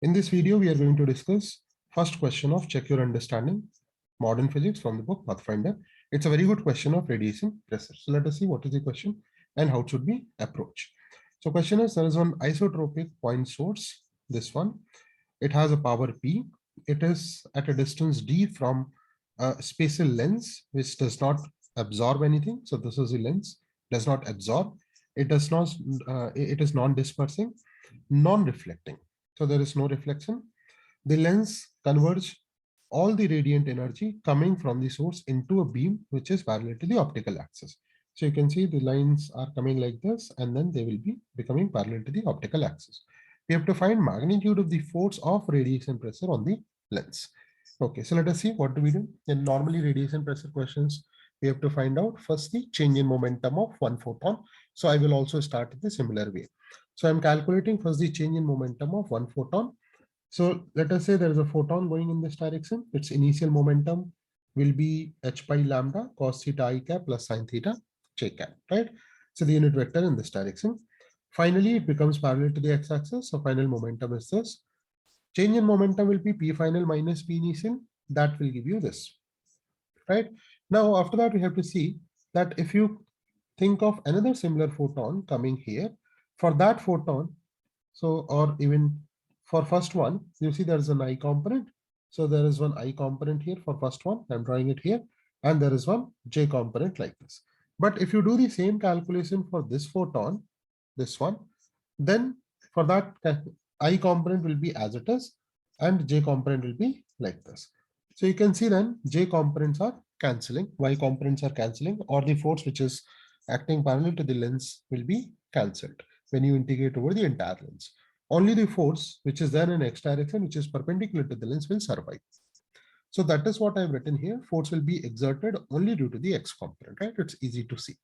In this video, we are going to discuss first question of check your understanding modern physics from the book Pathfinder. It's a very good question of radiation pressure. So let us see what is the question and how should we approach. So question is, there is one isotropic point source, this one. It has a power P. It is at a distance D from a spatial lens, which does not absorb anything. So this is the lens, does not absorb. It does not, it is non-dispersing, non-reflecting. So there is no reflection. The lens converges all the radiant energy coming from the source into a beam which is parallel to the optical axis. So you can see the lines are coming like this, and then they will be becoming parallel to the optical axis. We have to find magnitude of the force of radiation pressure on the lens. Okay, so let us see what do we do. In normally radiation pressure questions, we have to find out first the change in momentum of one photon. So I will also start in the similar way. So I'm calculating first the change in momentum of one photon. So let us say there is a photon going in this direction. Its initial momentum will be h pi lambda cos theta I cap plus sine theta j cap, right? So the unit vector in this direction. Finally, it becomes parallel to the x-axis. So final momentum is this. Change in momentum will be p final minus p initial. That will give you this, right? Now, after that, we have to see that if you think of another similar photon coming here, for that photon, so or even for first one, you see there's an I component. So there is one I component here for first one. I'm drawing it here. And there is one J component like this. But if you do the same calculation for this photon, this one, then for that I component will be as it is and J component will be like this. So you can see then J components are cancelling, Y components are cancelling, or the force which is acting parallel to the lens will be cancelled when you integrate over the entire lens. Only the force which is there in x direction, which is perpendicular to the lens, will survive. So that is what I've written here. Force will be exerted only due to the x component, right? It's easy to see.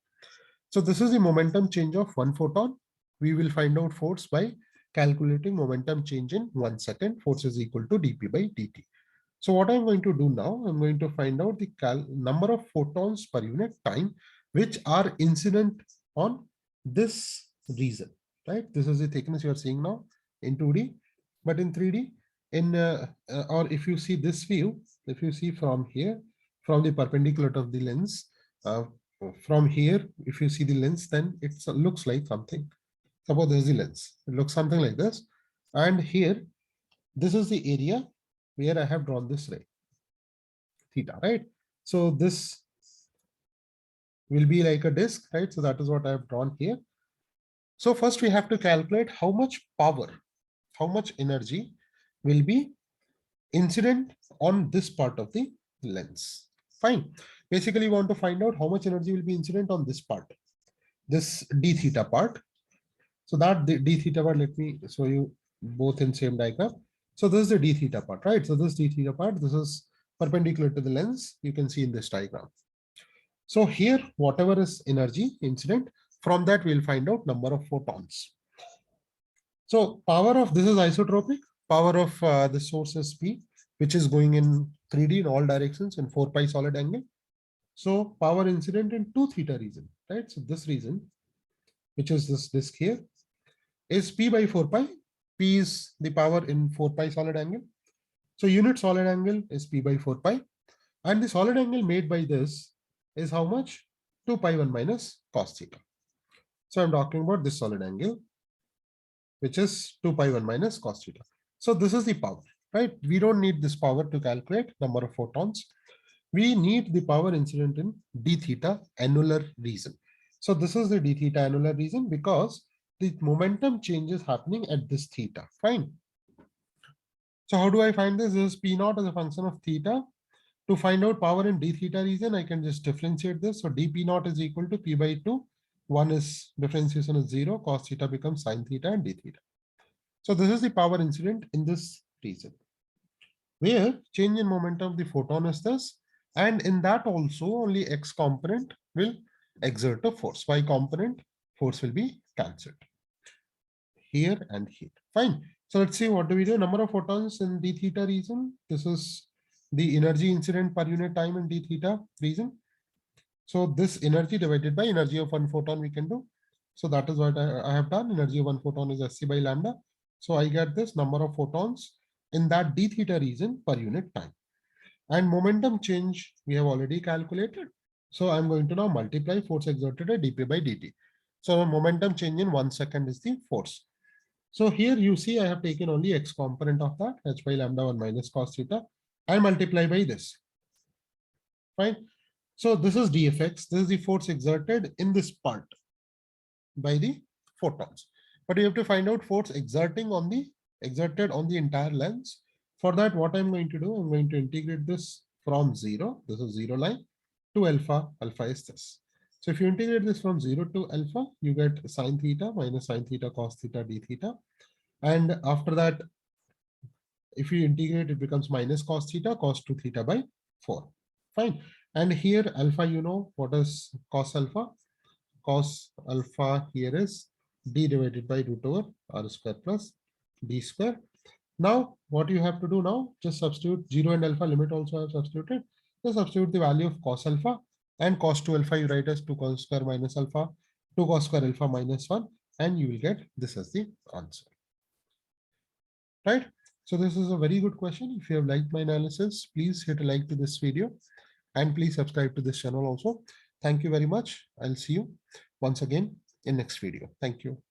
So this is the momentum change of one photon. We will find out force by calculating momentum change in 1 second. Force is equal to dp by dt. So what I'm going to do now, I'm going to find out the number of photons per unit time which are incident on this region, right? This is the thickness you are seeing now in 2D, but in 3D, or if you see this view, if you see from here, from the perpendicular of the lens, from here, if you see the lens, then it looks like something. Suppose there's the lens. It looks something like this. And here, this is the area where I have drawn this ray, theta, right? So this will be like a disk, right? So that is what I have drawn here. So first we have to calculate how much power, how much energy will be incident on this part of the lens. Fine. Basically, we want to find out how much energy will be incident on this part, this d theta part. So that the d theta part, let me show you both in same diagram. So this is the d theta part, right? So this d theta part, this is perpendicular to the lens. You can see in this diagram. So here, whatever is energy incident, from that we'll find out number of photons. So power of this is isotropic. Power of the source is P, which is going in 3D in all directions in 4 pi solid angle. So power incident in 2 theta region, right? So this region, which is this disk here, is P by 4 pi. P is the power in 4 pi solid angle. So unit solid angle is P by 4 pi. And the solid angle made by this is how much? 2 pi 1 minus cos theta. So I'm talking about this solid angle, which is 2 pi 1 minus cos theta. So this is the power, right? We don't need this power to calculate number of photons. We need the power incident in d theta annular region. So this is the d theta annular region because the momentum change is happening at this theta. Fine. So how do I find this? This is P naught as a function of theta. To find out power in d theta region, I can just differentiate this. So dp naught is equal to P by 2. One is differentiation is 0, cos theta becomes sine theta and d theta. So this is the power incident in this region, where change in momentum of the photon is this, and in that also only x component will exert a force. Y component force will be cancelled here and here. Fine. So let's see what do we do. Number of photons in d theta region. This is the energy incident per unit time in d theta region. So this energy divided by energy of one photon we can do. So that is what I have done. Energy of one photon is Sc by lambda. So I get this number of photons in that d theta region per unit time. And momentum change we have already calculated. So I'm going to now multiply force exerted at dp by dt. So momentum change in 1 second is the force. So here you see I have taken only x component of that, h by lambda 1 minus cos theta, and multiply by this. Fine. So this is dfx. This is the force exerted in this part by the photons. But you have to find out force exerted on the entire lens. For that, what I'm going to do, I'm going to integrate this from 0, this is 0 line, to alpha. Alpha is this. So if you integrate this from 0 to alpha, you get sine theta minus sine theta cos theta d theta. And after that, if you integrate, it becomes minus cos theta cos 2 theta by 4. Fine. And here alpha, you know what is cos alpha? Cos alpha here is d divided by root over r square plus d square. Now, what you have to do now, just substitute 0 and alpha limit also I have substituted. Just substitute the value of cos alpha, and cos 2 alpha you write as 2 cos square minus alpha, 2 cos square alpha minus 1, and you will get this as the answer. Right? So this is a very good question. If you have liked my analysis, please hit a like to this video and please subscribe to this channel also. Thank you very much. I'll see you once again in next video. Thank you.